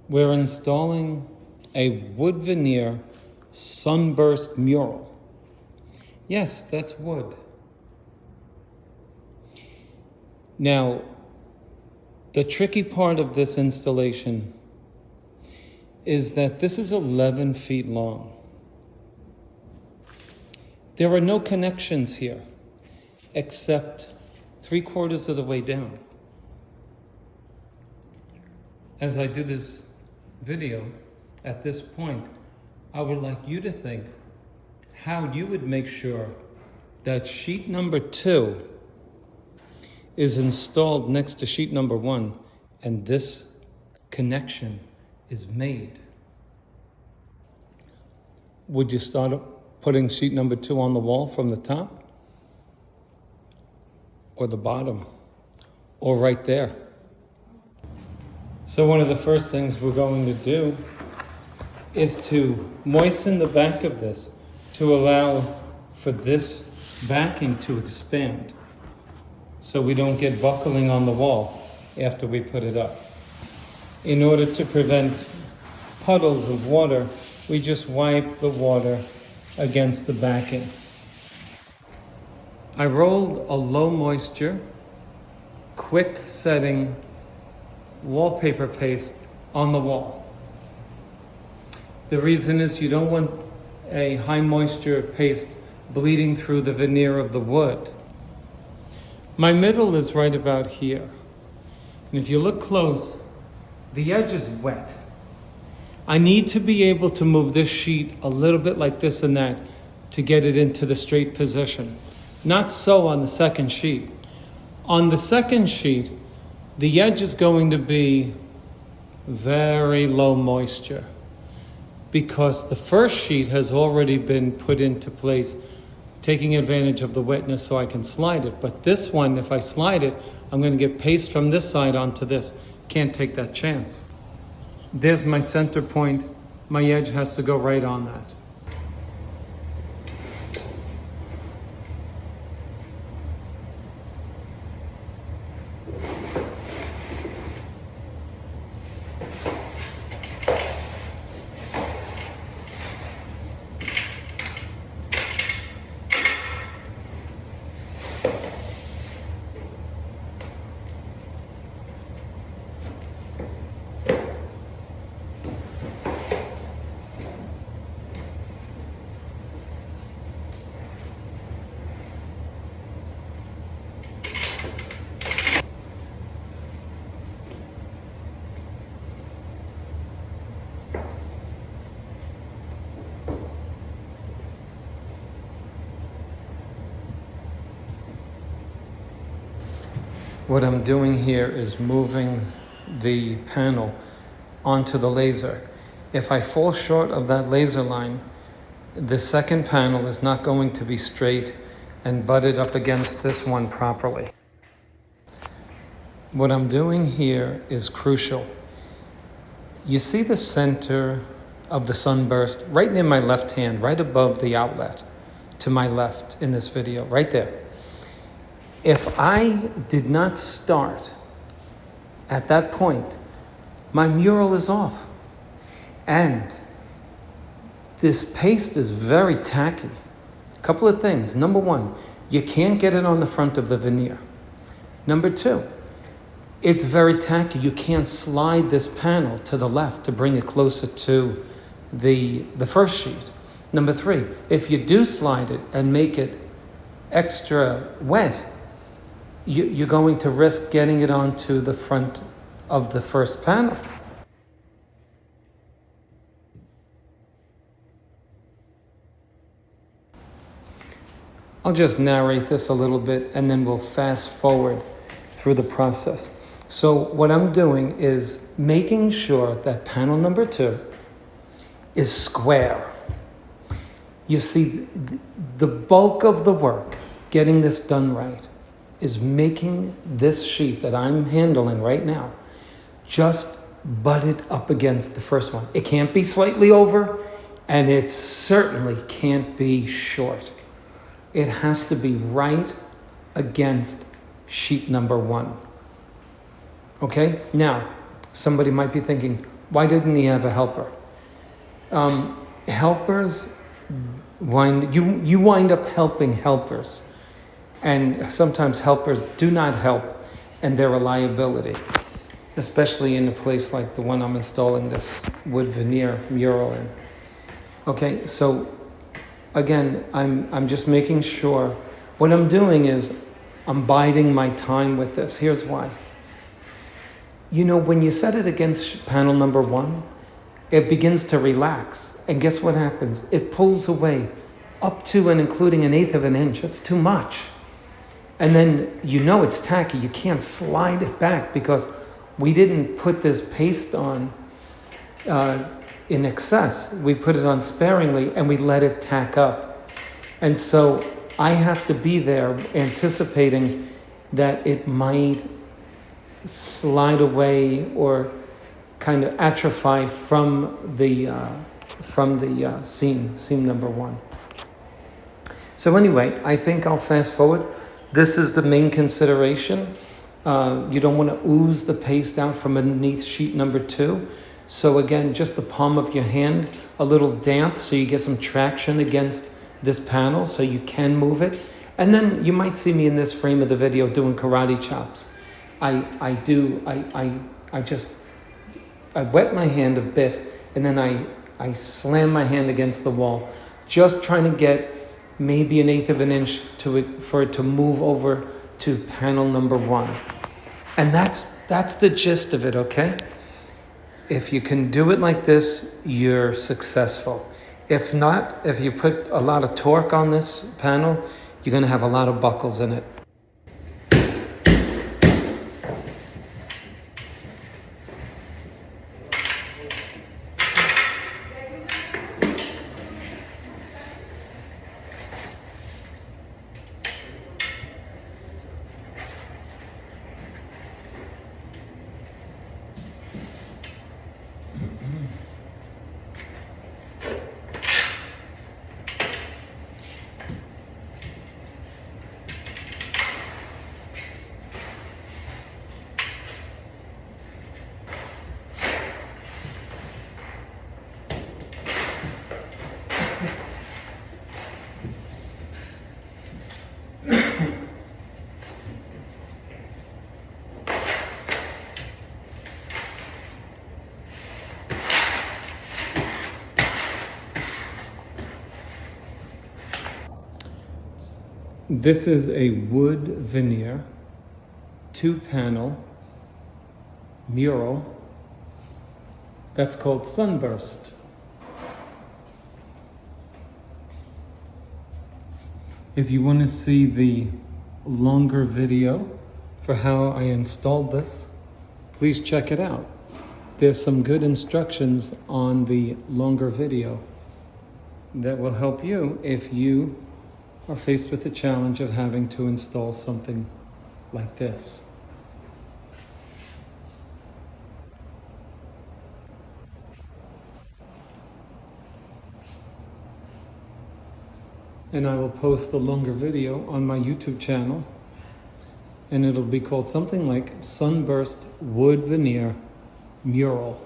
We're installing a wood veneer sunburst mural. Yes, that's wood. Now, the tricky part of this installation is that this is 11 feet long. There are no connections here, except 3/4 of the way down. As I do this video, at this point, I would like you to think how you would make sure that sheet number 2 is installed next to sheet number 1 and this connection is made. Would you start putting sheet number 2 on the wall from the top? Or the bottom? Or right there? So one of the first things we're going to do is to moisten the back of this to allow for this backing to expand so we don't get buckling on the wall after we put it up. In order to prevent puddles of water, we just wipe the water against the backing. I rolled a low moisture, quick setting wallpaper paste on the wall. The reason is you don't want a high moisture paste bleeding through the veneer of the wood. My middle is right about here. And if you look close, the edge is wet. I need to be able to move this sheet a little bit like this and that to get it into the straight position. Not so on the second sheet. On the second sheet, the edge is going to be very low moisture because the first sheet has already been put into place, taking advantage of the wetness so I can slide it. But this one, if I slide it, I'm going to get paste from this side onto this. Can't take that chance. There's my center point. My edge has to go right on that. What I'm doing here is moving the panel onto the laser. If I fall short of that laser line, the second panel is not going to be straight and butted up against this one properly. What I'm doing here is crucial. You see the center of the sunburst right in my left hand, right above the outlet to my left in this video, right there. If I did not start at that point, my mural is off. And this paste is very tacky. A couple of things. Number one, you can't get it on the front of the veneer. Number two, it's very tacky. You can't slide this panel to the left to bring it closer to the first sheet. Number three, if you do slide it and make it extra wet, you're going to risk getting it onto the front of the first panel. I'll just narrate this a little bit and then we'll fast forward through the process. So what I'm doing is making sure that panel number 2 is square. You see, the bulk of the work, getting this done right, is making this sheet that I'm handling right now just butted up against the first one. It can't be slightly over, and it certainly can't be short. It has to be right against sheet number 1. Okay? Now, somebody might be thinking, Why didn't he have a helper? Helpers you wind up helping helpers, and sometimes helpers do not help, and they're a liability, especially in a place like the one I'm installing this wood veneer mural in. Okay, so again, I'm just making sure. What I'm doing is I'm biding my time with this. Here's why. You know, when you set it against panel number 1, it begins to relax. And guess what happens? It pulls away up to and including 1/8 of an inch. That's too much. And then you know it's tacky. You can't slide it back because we didn't put this paste on in excess. We put it on sparingly and we let it tack up. And so I have to be there anticipating that it might slide away or kind of atrophy from the seam number 1. So anyway, I think I'll fast forward. This is the main consideration. You don't want to ooze the paste out from underneath sheet number 2. So again, just the palm of your hand, a little damp so you get some traction against this panel so you can move it. And then you might see me in this frame of the video doing karate chops. I wet my hand a bit and then I slam my hand against the wall, just trying to get maybe 1/8 of an inch for it to move over to panel number 1. And that's the gist of it, okay? If you can do it like this, you're successful. If not, if you put a lot of torque on this panel, you're going to have a lot of buckles in it. This is a wood veneer 2-panel mural that's called Sunburst. If you want to see the longer video for how I installed this, please check it out. There's some good instructions on the longer video that will help you if you are faced with the challenge of having to install something like this. And I will post the longer video on my YouTube channel, and it'll be called something like Sunburst Wood Veneer Mural.